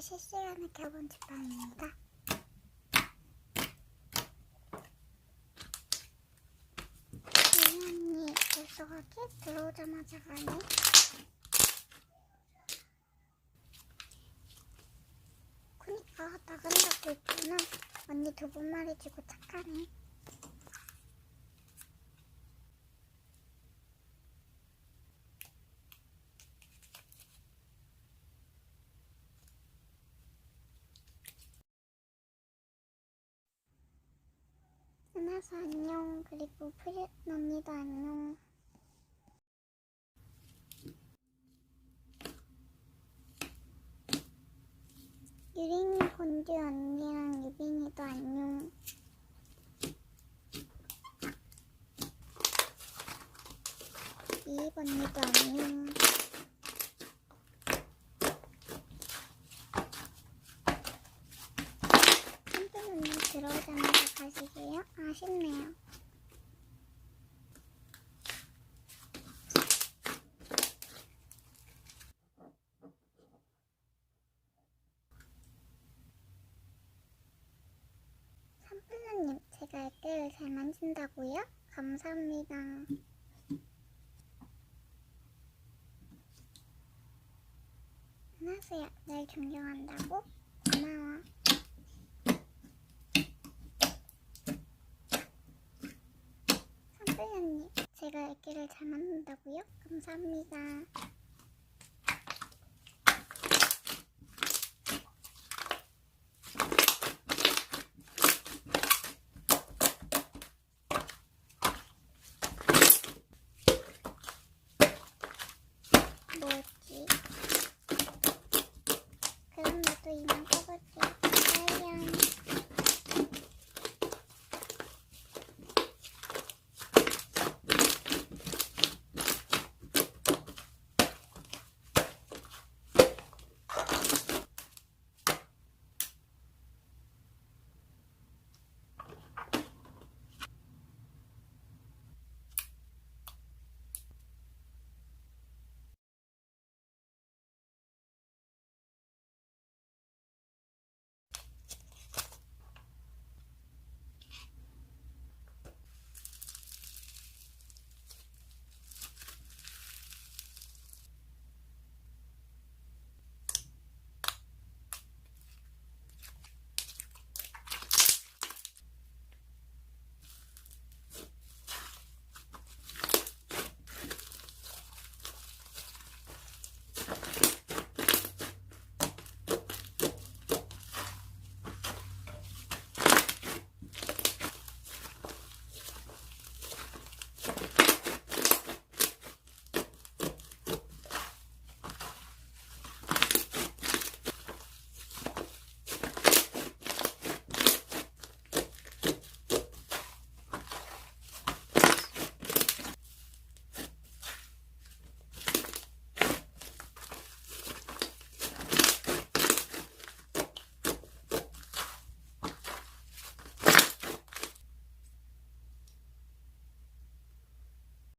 실시간을 켜본 제빵입니다. 이 언니 벌써 가기? 들어오자마자 가네. 그니까 나간다고 했잖아. 언니 두 번 말해주고 착하네. 은하수 안녕. 그리고 프리 언니도 안녕. 유린이 본주 언니랑 유빈이도 안녕. 이입 언니도 안녕. 한분 언니 들어오자마자 가시게요? 아쉽네요. 삼플러님, 제가 액들을 잘 만진다고요? 감사합니다. 안녕하세요. 날 존경한다고? 고마워. 삼플러님, 제가 액기를 잘 만든다고요? 감사합니다.